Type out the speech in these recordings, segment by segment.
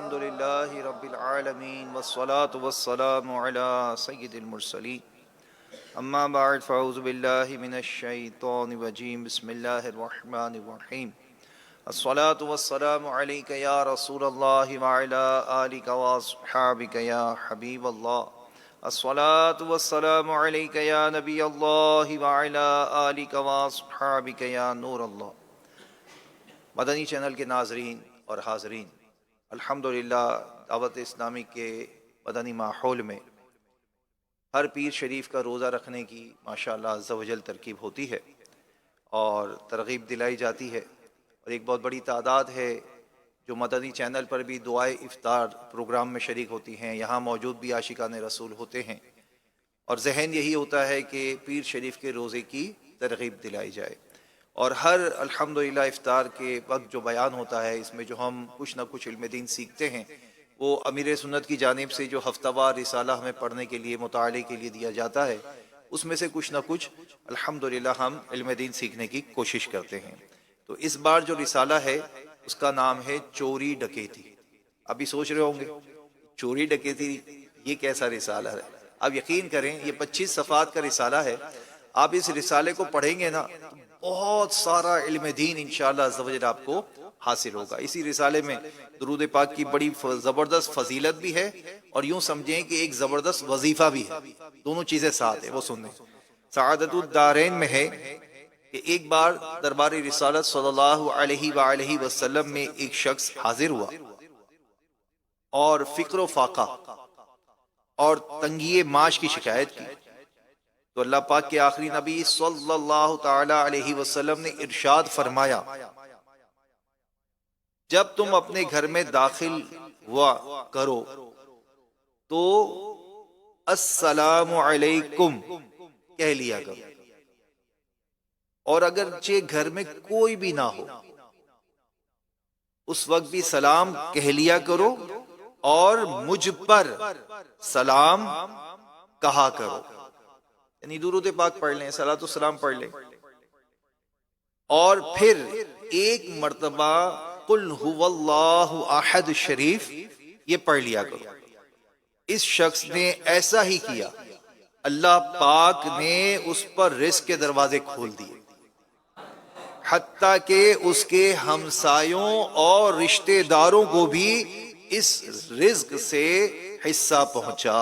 الحمد لله رب العالمين والصلاة والسلام على سيد المرسلين أما بعد فأعوذ بالله من الشيطان الرجيم بسم الله الرحمن الرحيم الصلاة والسلام عليك يا رسول الله وعلى آلك وأصحابك يا حبيب الله الصلاة والسلام عليك يا نبي الله وعلى آلك وأصحابك يا نور الله. مدنی چینل کے ناظرین اور حاضرین، الحمدللہ دعوت اسلامی کے مدنی ماحول میں ہر پیر شریف کا روزہ رکھنے کی ماشاءاللہ عز و جل ترکیب ہوتی ہے اور ترغیب دلائی جاتی ہے، اور ایک بہت بڑی تعداد ہے جو مدنی چینل پر بھی دعائے افطار پروگرام میں شریک ہوتی ہیں. یہاں موجود بھی عاشقان رسول ہوتے ہیں اور ذہن یہی ہوتا ہے کہ پیر شریف کے روزے کی ترغیب دلائی جائے. اور ہر الحمدللہ افطار کے وقت جو بیان ہوتا ہے، اس میں جو ہم کچھ نہ کچھ علم دین سیکھتے ہیں، وہ امیر سنت کی جانب سے جو ہفتہ وار رسالہ ہمیں پڑھنے کے لیے مطالعے کے لیے دیا جاتا ہے، اس میں سے کچھ نہ کچھ الحمدللہ ہم علم دین سیکھنے کی کوشش کرتے ہیں. تو اس بار جو رسالہ ہے اس کا نام ہے چوری ڈکیتی. ابھی سوچ رہے ہوں گے چوری ڈکیتی یہ کیسا رسالہ ہے؟ اب یقین کریں یہ 25 صفحات کا رسالہ ہے. آپ اس رسالے کو پڑھیں گے نا، بہت سارا علم دین انشاءاللہ عز و جل آپ کو حاصل ہوگا. اسی رسالے میں درود پاک کی بڑی زبردست فضیلت بھی ہے، اور یوں سمجھیں کہ ایک زبردست وظیفہ بھی ہے. دونوں چیزیں ساتھ ہیں، وہ سنیں. سعادت الدارین میں ہے کہ ایک بار دربار رسالت صلی اللہ علیہ وآلہ وسلم میں ایک شخص حاضر ہوا اور فقر و فاقہ اور تنگی معاش کی شکایت کی. تو اللہ پاک کے آخری نبی صلی اللہ تعالی علیہ وسلم نے ارشاد فرمایا، جب تم اپنے گھر میں داخل ہوا کرو تو السلام علیکم کہہ لیا کرو، اور اگرچہ گھر میں کوئی بھی نہ ہو اس وقت بھی سلام کہہ لیا کرو، اور مجھ پر سلام کہا کرو. یعنی درود پاک پڑھ لیں، صلاۃ والسلام پڑھ لیں، اور پھر ایک مرتبہ قل هو اللہ احد شریف یہ پڑھ لیا کرو. اس شخص نے ایسا ہی کیا، اللہ پاک نے اس پر رزق کے دروازے کھول دیے، حتیٰ کہ اس کے ہمسایوں اور رشتہ داروں کو بھی اس رزق سے حصہ پہنچا.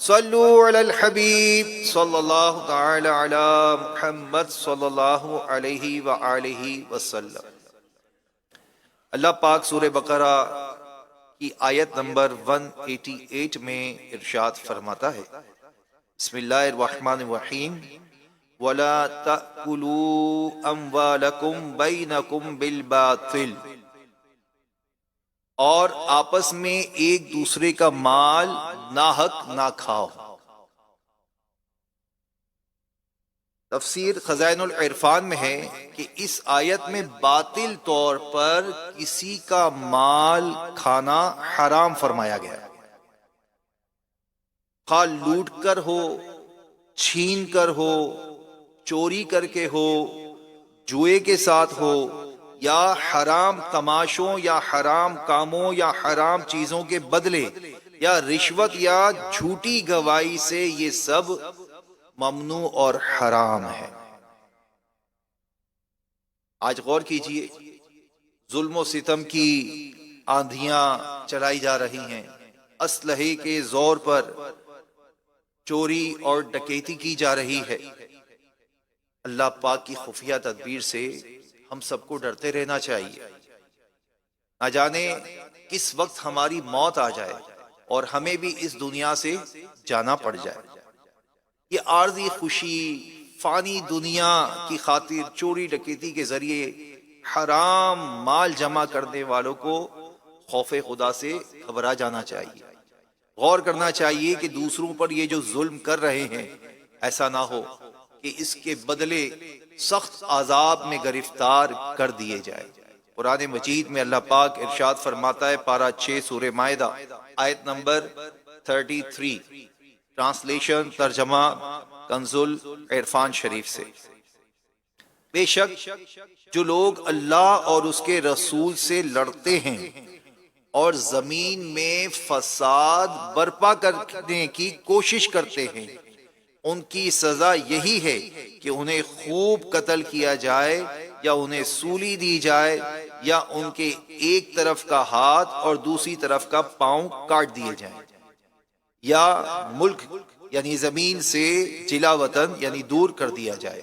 صلو علی الحبیب صلی اللہ تعالی علی محمد صلی اللہ علیہ وآلہ وسلم. اللہ پاک سورہ بقرہ کی آیت نمبر 188 میں ارشاد فرماتا ہے، بسم اللہ الرحمن الرحیم، وَلَا تَأْكُلُوا أَمْوَالَكُمْ بَيْنَكُمْ بِالْبَاطِلِ، اور آپس میں ایک دوسرے کا مال ناحق نہ کھاؤ. تفسیر خزائن العرفان میں ہے کہ اس آیت میں باطل طور پر کسی کا مال کھانا حرام فرمایا گیا، خواہ لوٹ کر ہو، چھین کر ہو، چوری کر کے ہو، جوئے کے ساتھ ہو، یا حرام تماشوں یا حرام کاموں یا حرام چیزوں کے بدلے یا رشوت یا جھوٹی گواہی سے، یہ سب ممنوع اور حرام ہے. آج غور کیجئے، ظلم و ستم کی آندھیاں چلائی جا رہی ہیں، اسلحے کے زور پر چوری اور ڈکیتی کی جا رہی ہے. اللہ پاک کی خفیہ تدبیر سے ہم سب کو ڈرتے رہنا چاہیے. نہ جانے کس وقت ہماری موت آ جائے اور ہمیں بھی اس دنیا سے جانا پڑ جائے. یہ عارضی خوشی فانی دنیا کی خاطر چوری ڈکیتی کے ذریعے حرام مال جمع کرنے والوں کو خوف خدا سے گھبرا جانا چاہیے. غور کرنا چاہیے کہ دوسروں پر یہ جو ظلم کر رہے ہیں، ایسا نہ ہو کہ اس کے بدلے سخت عذاب میں گرفتار کر دیے جائے. قرآن مجید میں اللہ پاک ارشاد فرماتا ہے، پارہ 6 سورہ مائدہ آیت نمبر 33، ٹرانسلیشن ترجمہ کنز العرفان شریف سے، بے شک جو لوگ اللہ اور اس کے رسول سے لڑتے ہیں اور زمین میں فساد برپا کرنے کی کوشش کرتے ہیں، ان کی سزا یہی ہے کہ انہیں خوب قتل کیا جائے یا انہیں سولی دی جائے یا ان کے ایک طرف کا ہاتھ اور دوسری طرف کا پاؤں کاٹ دیے جائیں، یا ملک یعنی زمین سے جلا وطن یعنی دور کر دیا جائے۔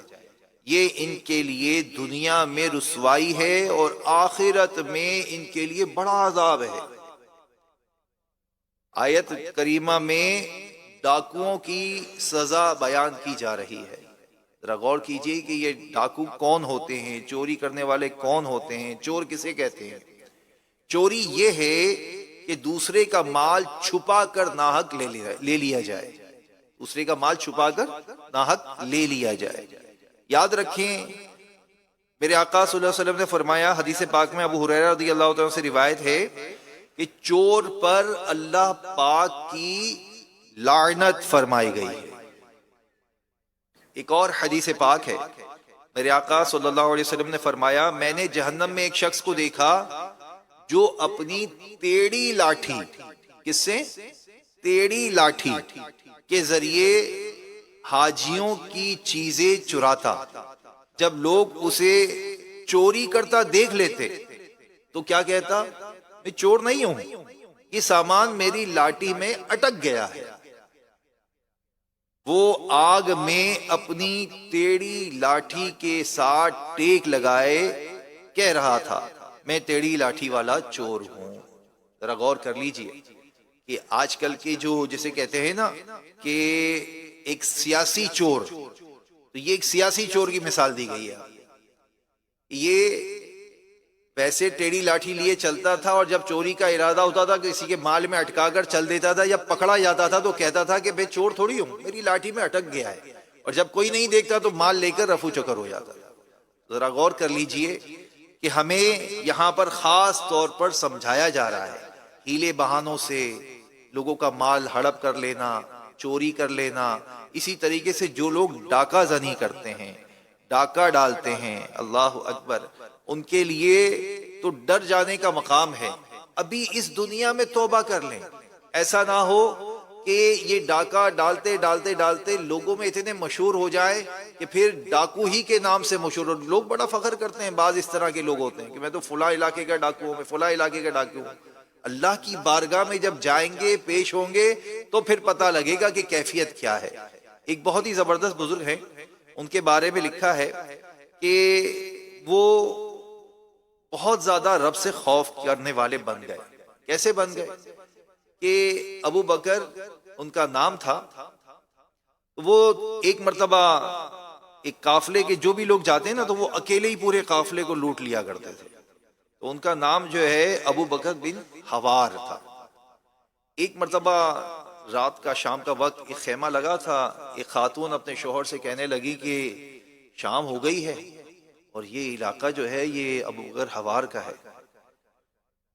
یہ ان کے لیے دنیا میں رسوائی ہے اور آخرت میں ان کے لیے بڑا عذاب ہے۔ آیت کریمہ میں ڈاکوؤں کی سزا بیان کی جا رہی ہے۔ ذرا غور کیجئے کہ یہ ڈاکو کون ہوتے ہیں، چوری کرنے والے کون ہوتے ہیں، چور کسے کہتے ہیں؟ چوری یہ ہے کہ دوسرے کا مال چھپا کر ناحق لے لیا جائے، دوسرے کا مال چھپا کر ناحق لے لیا جائے۔ یاد رکھیں میرے آقا صلی اللہ علیہ وسلم نے فرمایا، حدیث پاک میں ابو ہریرہ رضی اللہ عنہ سے روایت ہے کہ چور پر اللہ پاک کی لعنت فرمائی گئی ہے۔ ایک اور حدیث پاک ہے، میرے آقا صلی اللہ علیہ وسلم نے فرمایا، میں نے جہنم میں ایک شخص کو دیکھا جو اپنی ٹیڑھی لاٹھی، کس سے؟ ٹیڑھی لاٹھی کے ذریعے حاجیوں کی چیزیں چراتا۔ جب لوگ اسے چوری کرتا دیکھ لیتے تو کیا کہتا؟ میں چور نہیں ہوں، یہ سامان میری لاٹھی میں اٹک گیا ہے۔ وہ آگ میں اپنی ٹیڑھی لاٹھی کے ساتھ ٹیک لگائے کہہ رہا تھا، میں ٹیڑھی لاٹھی والا چور ہوں۔ ذرا غور کر لیجئے کہ آج کل کے جو جسے کہتے ہیں نا کہ ایک سیاسی چور، تو یہ ایک سیاسی چور کی مثال دی گئی ہے۔ یہ ویسے ٹیڑھی لاٹھی لیے چلتا تھا اور جب چوری کا ارادہ ہوتا تھا کسی کے مال میں اٹکا کر چل دیتا تھا، یا پکڑا جاتا تھا تو کہتا تھا کہ میں چور تھوڑی ہوں، میری لاٹھی میں اٹک گیا ہے، اور جب کوئی نہیں دیکھتا تو مال لے کر رفو چکر ہو جاتا تھا۔ ذرا غور کر لیجئے کہ ہمیں یہاں پر خاص طور پر سمجھایا جا رہا ہے ہیلے بہانوں سے لوگوں کا مال ہڑپ کر لینا، چوری کر لینا۔ اسی طریقے سے جو لوگ ڈاکہ زنی کرتے ہیں، ڈاکہ ڈالتے ہیں، اللہ اکبر، ان کے لیے تو ڈر جانے کا مقام ہے۔ ابھی اس دنیا میں توبہ کر لیں، ایسا نہ ہو کہ یہ ڈاکہ ڈالتے ڈالتے ڈالتے لوگوں میں اتنے مشہور ہو جائے کہ پھر ڈاکو ہی کے نام سے مشہور ہو۔ لوگ بڑا فخر کرتے ہیں، بعض اس طرح کے لوگ ہوتے ہیں کہ میں تو فلاں علاقے کا ڈاکو ہوں، میں فلاں علاقے کا ڈاکو ہوں۔ اللہ کی بارگاہ میں جب جائیں گے، پیش ہوں گے، تو پھر پتہ لگے گا کہ کیفیت کیا ہے۔ ایک بہت ہی زبردست بزرگ ہیں، ان کے بارے میں لکھا ہے کہ وہ بہت زیادہ رب سے خوف کرنے والے بن گئے۔ کیسے بن گئے؟ کہ ابو بکر ان کا نام تھا، وہ ایک مرتبہ ایک قافلے کے جو بھی لوگ جاتے ہیں نا تو وہ اکیلے ہی پورے قافلے کو لوٹ لیا کرتے تھے، تو ان کا نام جو ہے ابو بکر بن حوار تھا۔ ایک مرتبہ رات کا شام کا وقت ایک خیمہ لگا تھا، ایک خاتون اپنے شوہر سے کہنے لگی کہ شام ہو گئی ہے اور یہ علاقہ جو ہے یہ ابو بکر حوار کا ہے،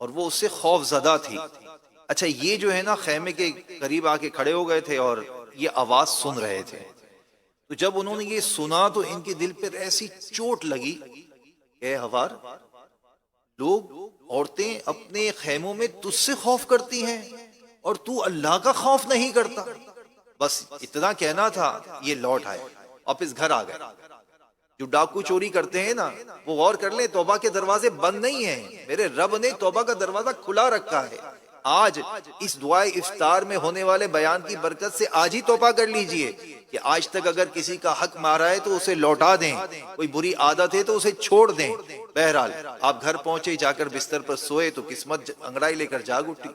اور وہ اس سے خوف زدہ تھی۔ اچھا یہ جو ہے نا خیمے کے قریب آ کے کھڑے ہو گئے تھے اور یہ آواز سن رہے تھے، تو جب انہوں نے یہ سنا تو ان کے دل پر ایسی چوٹ لگی کہ حوار، لوگ عورتیں اپنے خیموں میں تجھ سے خوف کرتی ہیں اور تو اللہ کا خوف نہیں کرتا۔ بس اتنا کہنا تھا، یہ لوٹ آئے، واپس گھر آ گئے۔ جو ڈاکو چوری کرتے ہیں نا وہ غور کر لیں، توبہ کے دروازے بند نہیں ہیں، میرے رب نے توبہ کا دروازہ کھلا رکھا ہے۔ آج اس دعائے افطار میں ہونے والے بیان کی برکت سے آج ہی توبہ کر لیجئے کہ آج تک اگر کسی کا حق مارا ہے تو اسے لوٹا دیں، کوئی بری عادت ہے تو اسے چھوڑ دیں۔ بہرحال آپ گھر پہنچے، جا کر بستر پر سوئے تو قسمت انگڑائی لے کر جاگ اٹھی۔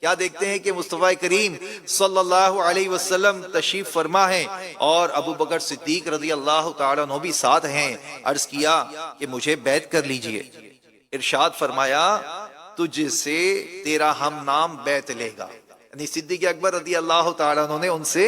کیا دیکھتے ہیں کہ مصطفیٰ کریم صلی اللہ علیہ وسلم تشریف فرما ہے اور ابو بکر صدیق رضی اللہ تعالیٰ عنہ بھی ساتھ ہیں۔ عرض کیا کہ مجھے بیعت کر لیجئے۔ ارشاد فرمایا تجھ سے تیرا ہم نام بیعت لے گا، یعنی صدیق اکبر رضی اللہ تعالیٰ عنہ نے ان سے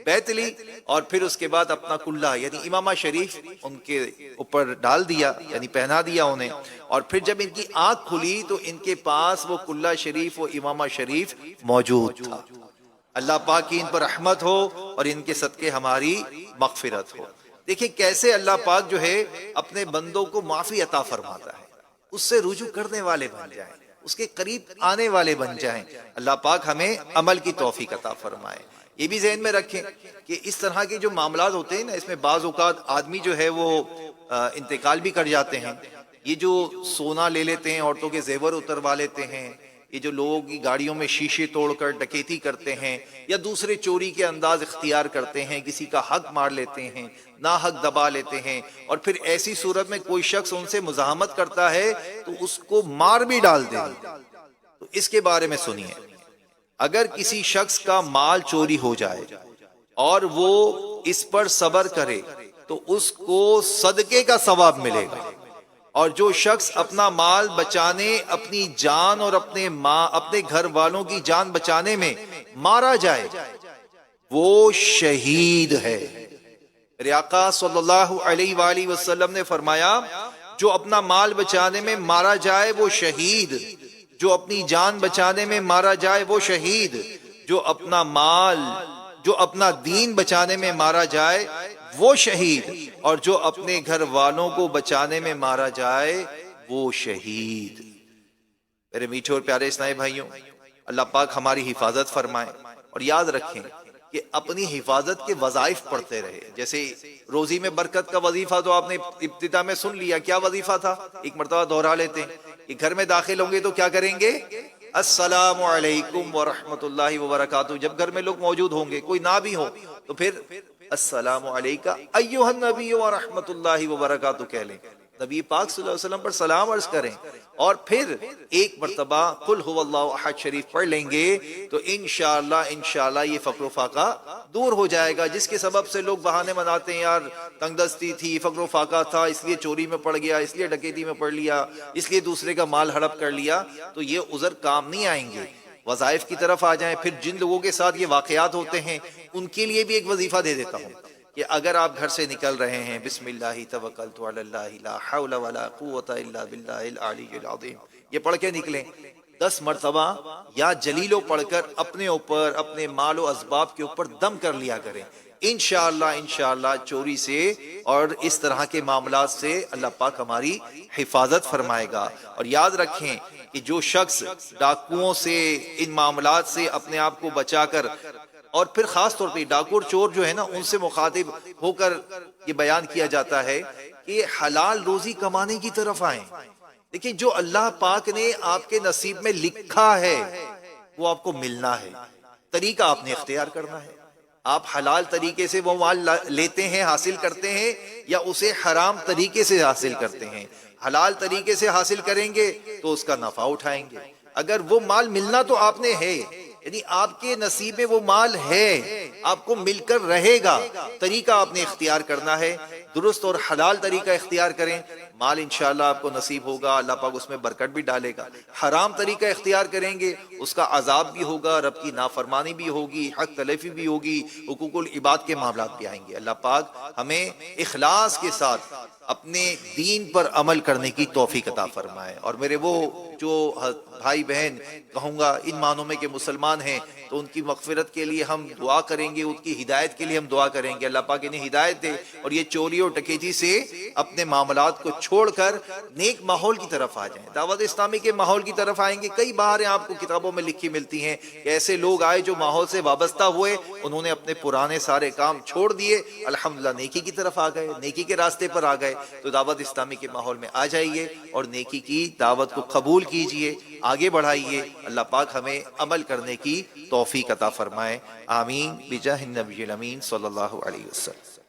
بیعت لی، اور پھر اس کے بعد اپنا کلہ یعنی امامہ شریف ان کے اوپر ڈال دیا، یعنی پہنا دیا انہیں، اور پھر جب ان کی آنکھ کھلی تو ان کے پاس وہ کلہ شریف، وہ امامہ شریف موجود تھا۔ اللہ پاک کی ان پر رحمت ہو اور ان کے صدقے ہماری مغفرت ہو۔ دیکھیں کیسے اللہ پاک جو ہے اپنے بندوں کو معافی عطا فرماتا ہے، اس سے رجوع کرنے والے بن جائیں۔ اس کے قریب آنے والے بن جائیں۔ اللہ پاک ہمیں عمل کی توفیق عطا فرمائے۔ یہ بھی ذہن میں رکھیں کہ اس طرح کے جو معاملات ہوتے ہیں نا، اس میں بعض اوقات آدمی جو ہے وہ انتقال بھی کر جاتے ہیں۔ یہ جو سونا لے لیتے ہیں، عورتوں کے زیور اتروا لیتے ہیں، یہ جو لوگوں کی گاڑیوں میں شیشے توڑ کر ڈکیتی کرتے ہیں یا دوسرے چوری کے انداز اختیار کرتے ہیں، کسی کا حق مار لیتے ہیں، ناحق دبا لیتے ہیں، اور پھر ایسی صورت میں کوئی شخص ان سے مزاحمت کرتا ہے تو اس کو مار بھی ڈال دیں، تو اس کے بارے میں سنیے۔ اگر کسی شخص کا مال چوری ہو جائے اور وہ اس پر صبر کرے تو اس کو صدقے کا ثواب ملے گا، اور جو شخص اپنا مال بچانے، اپنی جان اور اپنے گھر والوں کی جان بچانے میں مارا جائے وہ شہید ہے۔ میرے آقا صلی اللہ علیہ وآلہ وسلم نے فرمایا جو اپنا مال بچانے میں مارا جائے وہ شہید، جو اپنی جان بچانے میں مارا جائے وہ شہید، جو اپنا دین بچانے میں مارا جائے وہ شہید، اور جو اپنے گھر والوں کو بچانے میں مارا جائے وہ شہید۔ میرے میٹھے اور پیارے اسلامی بھائیوں، اللہ پاک ہماری حفاظت فرمائے، اور یاد رکھیں کہ اپنی حفاظت کے وظائف پڑھتے رہے۔ جیسے روزی میں برکت کا وظیفہ تو آپ نے ابتدا میں سن لیا، کیا وظیفہ تھا؟ ایک مرتبہ دوہرا لیتے ہیں کہ گھر میں داخل ہوں گے تو کیا کریں گے؟ السلام علیکم ورحمۃ اللہ وبرکاتہ۔ جب گھر میں لوگ موجود ہوں گے، کوئی نہ بھی ہو تو پھر السلام علیکہ ایھا النبی ورحمۃ اللہ وبرکاتہ کہہ لیں، نبی پاک صلی اللہ علیہ وسلم پر سلام عرض کریں، اور پھر ایک مرتبہ قل ھو اللہ احد شریف پڑھ لیں گے تو انشاءاللہ یہ فقر و فاقہ دور ہو جائے گا، جس کے سبب سے لوگ بہانے مناتے ہیں، یار تنگ دستی تھی، فقر و فاقہ تھا، اس لیے چوری میں پڑ گیا، اس لیے ڈکیتی میں پڑ لیا، اس لیے دوسرے کا مال ہڑپ کر لیا، تو یہ عذر کام نہیں آئیں گے۔ وظائف کی طرف آ جائیں۔ پھر جن لوگوں کے ساتھ یہ واقعات ہوتے ہیں ان کے لیے بھی ایک وظیفہ دے دیتا ہوں کہ اگر آپ گھر سے نکل رہے ہیں، بسم اللہ توکلت علی اللہ لا حول ولا قوت الا باللہ العلی العظیم، یہ پڑھ کے نکلیں 10 مرتبہ، یا جلیلو پڑھ کر اپنے اوپر، اپنے مال و اسباب کے اوپر دم کر لیا کریں۔ انشاءاللہ چوری سے اور اس طرح کے معاملات سے اللہ پاک ہماری حفاظت فرمائے گا۔ اور یاد رکھیں کہ جو شخص ڈاکوؤں سے، ان معاملات سے اپنے آپ کو بچا کر، اور پھر خاص طور پہ ڈاکو اور چور جو ہے نا، ان سے مخاطب ہو کر یہ بیان کیا جاتا ہے کہ حلال روزی کمانے کی طرف آئیں۔ دیکھیں جو اللہ پاک نے آپ کے نصیب میں لکھا ہے وہ آپ کو ملنا ہے، طریقہ آپ نے اختیار کرنا ہے۔ آپ حلال طریقے سے وہ مال لیتے ہیں، حاصل کرتے ہیں، یا اسے حرام طریقے سے حاصل کرتے ہیں۔ حلال طریقے سے حاصل کریں گے تو اس کا نفع اٹھائیں گے۔ اگر وہ مال ملنا تو آپ نے ہے، یعنی آپ کے نصیب میں وہ مال ہے، آپ کو مل کر رہے گا، طریقہ آپ نے اختیار کرنا ہے، درست اور حلال طریقہ اختیار کریں، مال انشاءاللہ آپ کو نصیب ہوگا، اللہ پاک اس میں برکت بھی ڈالے گا۔ حرام طریقہ اختیار کریں گے، اس کا عذاب بھی ہوگا، رب کی نافرمانی بھی ہوگی، حق تلفی بھی ہوگی، حقوق العباد کے معاملات بھی آئیں گے۔ اللہ پاک ہمیں اخلاص کے ساتھ اپنے دین پر عمل کرنے کی توفیق عطا فرمائے۔ اور میرے وہ جو بھائی بہن کہوں گا ان معنوں میں کہ مسلمان ہیں، تو ان کی مغفرت کے لیے ہم دعا کریں گے، ان کی ہدایت کے لیے ہم دعا کریں گے، اللہ پاک انہیں ہدایت دے اور یہ چوری اور ڈکیتی سے اپنے معاملات کو چھوڑ کر نیک ماحول کی طرف آ جائیں، دعوت اسلامی کے ماحول کی طرف آئیں گے۔ کئی بار آپ کو کتابوں میں لکھی ملتی ہیں کہ ایسے لوگ آئے جو ماحول سے وابستہ ہوئے، انہوں نے اپنے پرانے سارے کام چھوڑ دیے، الحمدللہ نیکی کی طرف آ گئے، نیکی کے راستے پر آ گئے۔ تو دعوت اسلامی کے ماحول میں آ جائیے اور نیکی کی دعوت کو قبول کیجئے، آگے بڑھائیے۔ اللہ پاک ہمیں عمل کرنے کی توفیق عطا فرمائے، آمین بجاہ النبی الامین صلی اللہ علیہ وسلم۔